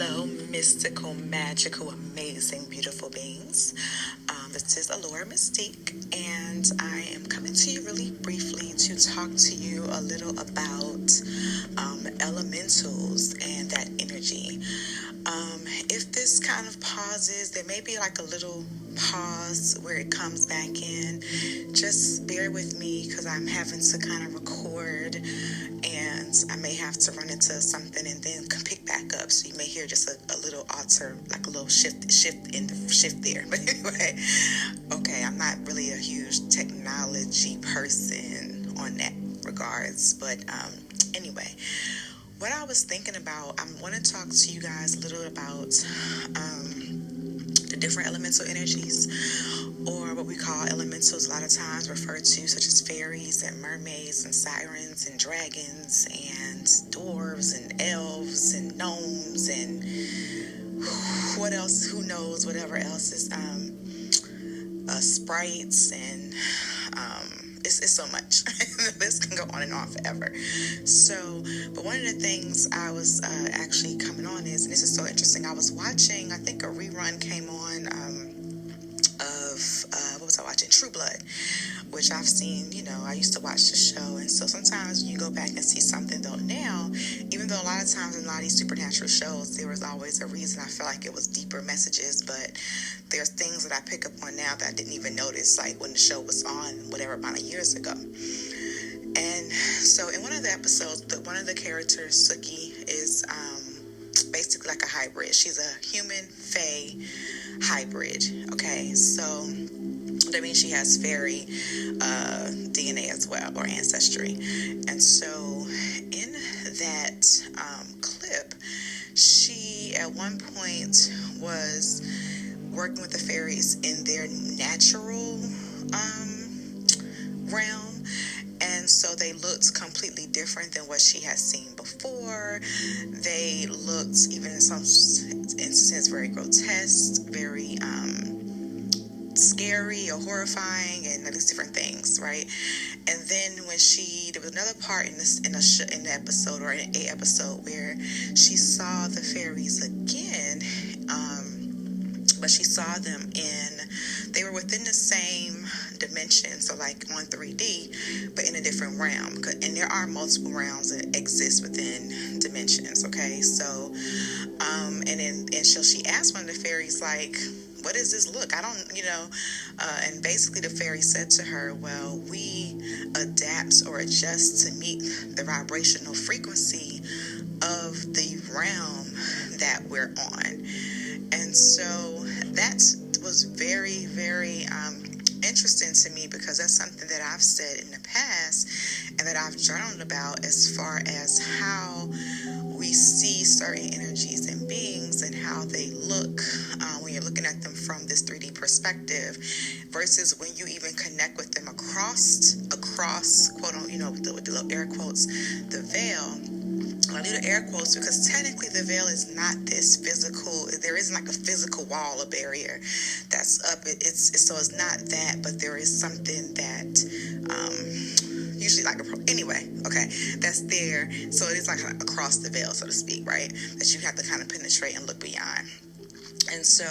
Hello, mystical, magical, amazing, beautiful beings. This is Allure Mystik, and I am coming to you really briefly to talk to you a little about elementals and that energy. If this kind of pauses, there may be like a little pause where it comes back in. Just bear with me because I'm having to kind of record and I may have to run into something and then pick back up. So you may hear just a little alter, like a little shift there. But anyway, okay, I'm not really a huge technology person on that regards. But anyway, what I was thinking about, I want to talk to you guys a little about the different elemental energies, or what we call elementals, a lot of times referred to, such as fairies and mermaids and sirens and dragons and dwarves and elves and gnomes and what else, who knows, whatever else is sprites and it's so much. The list can go on and on forever. So, but one of the things I was actually coming on is, and this is so interesting, I was watching, I think a rerun came on of, what was I watching? True Blood, which I've seen, I used to watch the show, and so sometimes you go back and see something, though now, even though a lot of times in a lot of these supernatural shows, there was always a reason I feel like it was deeper messages, but there's things that I pick up on now that I didn't even notice, like when the show was on, whatever amount of years ago. And so in one of the episodes, one of the characters, Suki, is basically like a hybrid. She's a human fae hybrid. Okay, so that means she has fairy DNA as well, or ancestry. And so in that clip, she at one point was working with the fairies in their natural realm. And so they looked completely different than what she had seen before. They looked, even in some instances, very grotesque, very scary or horrifying, and all these different things, right? And then when there was another part in the episode, or in a episode, where she saw the fairies again, but she saw them they were within the same dimension, so like on 3D, but in a different realm. And there are multiple realms that exist within dimensions, okay? So, and so she asked one of the fairies, like, what does this look? I don't, and basically the fairy said to her, well, we adapt or adjust to meet the vibrational frequency of the realm that we're on. And so that was very, very interesting to me, because that's something that I've said in the past and that I've journaled about, as far as how we see certain energies and beings and how they look when you're looking at them from this 3D perspective, versus when you even connect with them across quote, with the little air quotes, the veil. I do the air quotes because technically the veil is not this physical. There isn't like a physical wall, a barrier that's up. So it's not that, but there is something that usually anyway, okay, that's there. So it is like across the veil, so to speak, right? That you have to kind of penetrate and look beyond. And so,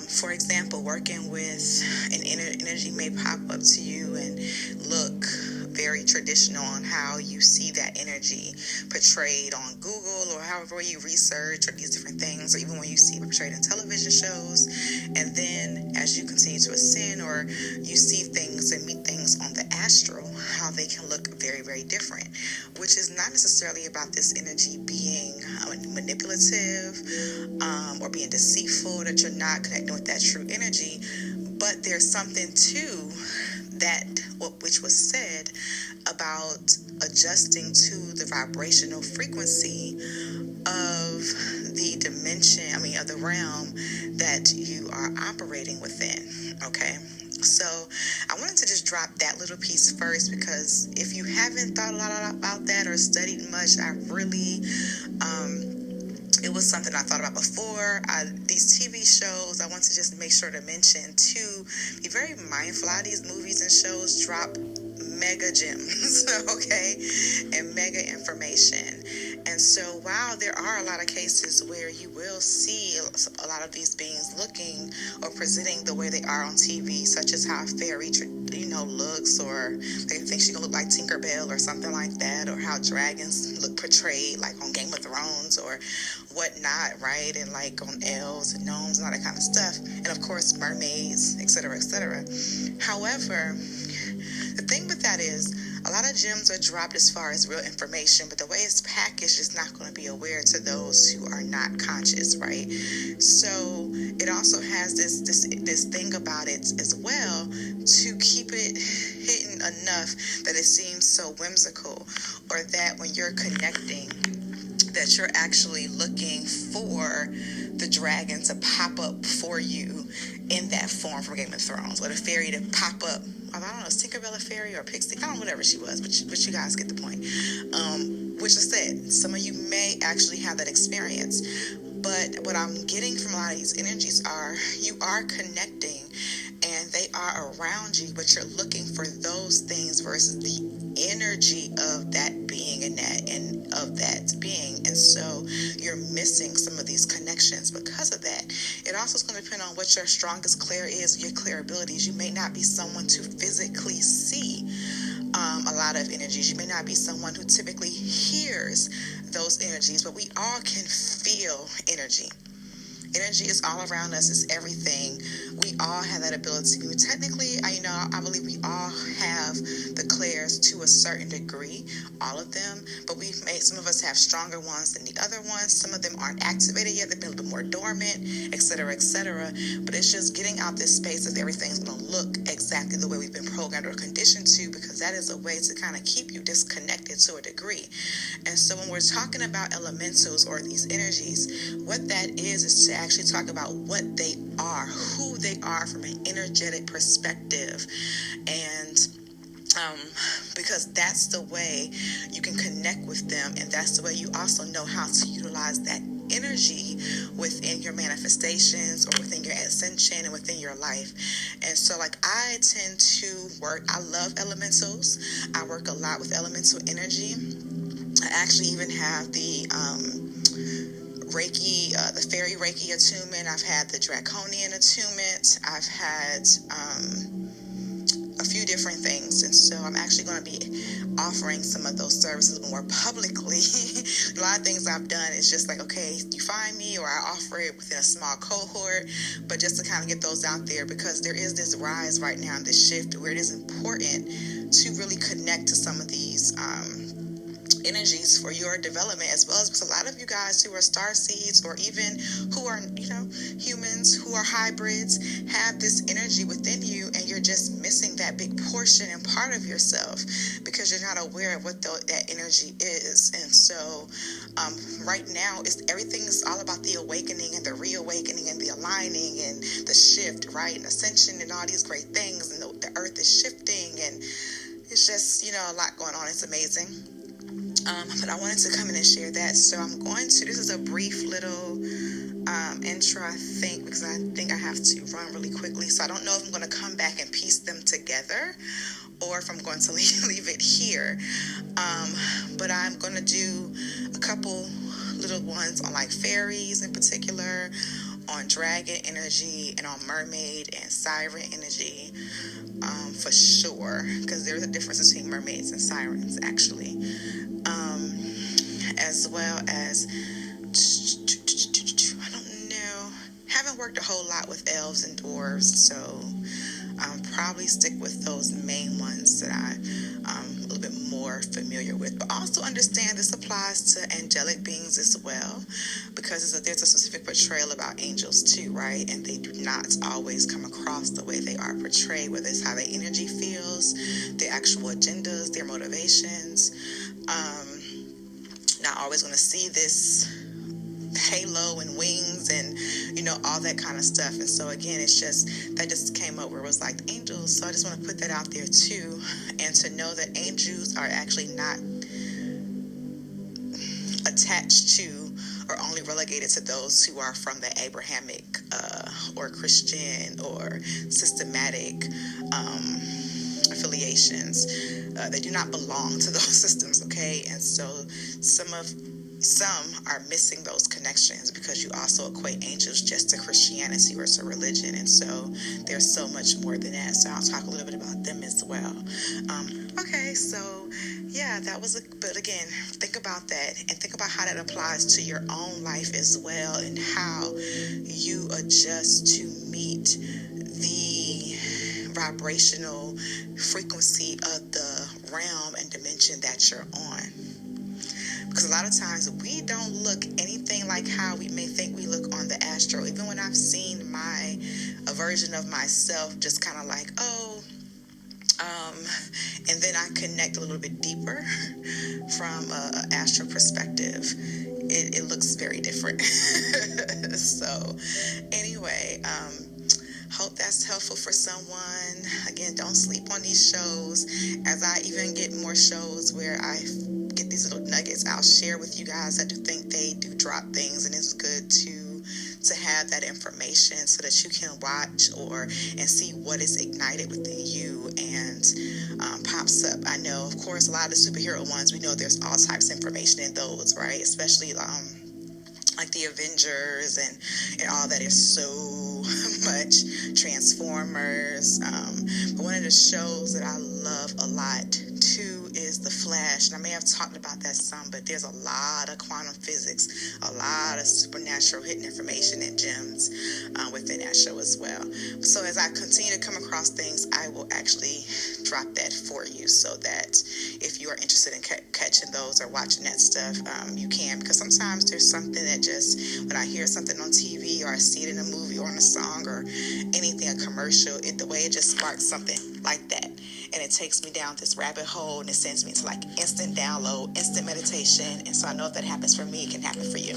for example, working with an energy may pop up to you and look very traditional on how you see that energy portrayed on Google, or however you research, or these different things, or even when you see it portrayed in television shows. And then as you continue to ascend, or you see things and meet things on the astral, how they can look very, very different, which is not necessarily about this energy being manipulative or being deceitful, that you're not connecting with that true energy. But there's something too that which was said about adjusting to the vibrational frequency of the dimension, of the realm that you are operating within, okay? So I wanted to just drop that little piece first, because if you haven't thought a lot about that or studied much, I really, it was something I thought about before. These TV shows, I want to just make sure to mention, to be very mindful. A lot of these movies and shows drop mega gems, okay, and mega information. And so while there are a lot of cases where you will see a lot of these beings looking or presenting the way they are on TV, such as how a fairy, looks, or they think she's gonna look like Tinkerbell or something like that, or how dragons look portrayed like on Game of Thrones or whatnot, right? And like on elves and gnomes and all that kind of stuff. And of course, mermaids, etc., etc. However, the thing with that is, a lot of gems are dropped as far as real information, but the way it's packaged is not going to be aware to those who are not conscious, right? So it also has this thing about it as well, to keep it hidden enough that it seems so whimsical, or that when you're connecting, that you're actually looking for the dragon to pop up for you in that form from Game of Thrones, or the fairy to pop up. I don't know, is Tinkerbell a fairy or a pixie? I don't know, whatever she was, but you guys get the point. Which I said, some of you may actually have that experience. But what I'm getting from a lot of these energies are, you are connecting and they are around you, but you're looking for those things versus the energy of that being and of that being. And so you're missing some of these connections because of that. It also is going to depend on what your strongest clair is, your clair abilities. You may not be someone to physically see a lot of energies. You may not be someone who typically hears those energies, but we all can feel energy. Energy is all around us. It's everything. We all have that ability. Technically, I believe we all have the clairs to a certain degree, all of them, but some of us have stronger ones than the other ones. Some of them aren't activated yet. They've been a little bit more dormant, etc., etc. But it's just getting out this space that everything's going to look exactly the way we've been programmed or conditioned to, because that is a way to kind of keep you disconnected to a degree. And so when we're talking about elementals or these energies, what that is to actually talk about what they are, who they are from an energetic perspective. And because that's the way you can connect with them, and that's the way you also know how to utilize that energy within your manifestations or within your ascension and within your life. And so I tend to I love elementals. I work a lot with elemental energy. I actually even have the Reiki, the fairy Reiki attunement. I've had the draconian attunement. I've had a few different things, and so I'm actually going to be offering some of those services more publicly. A lot of things I've done is just okay, you find me, or I offer it within a small cohort, but just to kind of get those out there, because there is this rise right now, this shift where it is important to really connect to some of these energies for your development, as well as because a lot of you guys who are star seeds, or even who are humans who are hybrids, have this energy within you, and you're just missing that big portion and part of yourself because you're not aware of what that energy is. And so right now everything is all about the awakening and the reawakening and the aligning and the shift, right, and ascension and all these great things, and the earth is shifting, and it's just a lot going on. It's amazing. But I wanted to come in and share that. So this is a brief little intro, I think, because I think I have to run really quickly. So I don't know if I'm going to come back and piece them together, or if I'm going to leave it here. But I'm going to do a couple little ones on fairies in particular, on dragon energy, and on mermaid and siren energy, for sure, because there's a difference between mermaids and sirens, actually. As well as, I don't know, haven't worked a whole lot with elves and dwarves, so probably stick with those main ones that I'm a little bit more familiar with. But also understand this applies to angelic beings as well, because there's a specific portrayal about angels too, right? And they do not always come across the way they are portrayed, whether it's how their energy feels, their actual agendas, their motivations. Not always going to see this halo and wings and all that kind of stuff. And so again, it's just that just came up where it was angels. So I just want to put that out there too, and to know that angels are actually not attached to or only relegated to those who are from the Abrahamic or Christian or systematic affiliations. They do not belong to those systems, okay? And so some of some are missing those connections because you also equate angels just to Christianity or to religion, and so there's so much more than that. So I'll talk a little bit about them as well. Okay, so yeah, that was but again, think about that and think about how that applies to your own life as well, and how you adjust to meet the vibrational frequency of the realm and dimension that you're on. Because a lot of times we don't look anything like how we may think we look on the astro. Even when I've seen a version of myself just kind of like, oh, and then I connect a little bit deeper from an astral perspective, it looks very different. So anyway, hope that's helpful for someone. Again, don't sleep on these shows. As I even get more shows where I get these little nuggets, I'll share with you guys. I do think they do drop things, and it's good to have that information so that you can watch and see what is ignited within you and pops up. I know, of course, a lot of the superhero ones, we know there's all types of information in those, right? Especially like the Avengers and all that is so much. Transformers. But one of the shows that I love a lot too is The Flash. And I may have talked about that some, but there's a lot of quantum physics, a lot of supernatural hidden information and gems within that show as well. So as I continue to come across things, I will actually drop that for you so that if you are interested in catching those or watching that stuff, you can. Because sometimes there's something that just, when I hear something on TV or I see it in a movie or in a song or anything, a commercial, the way it just sparks something like that. And it takes me down this rabbit hole and it sends me to like instant download, instant meditation. And so I know if that happens for me, it can happen for you.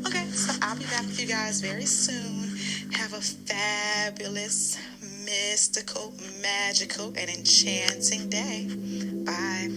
Okay, so I'll be back with you guys very soon. Have a fabulous, mystical, magical, and enchanting day. Bye.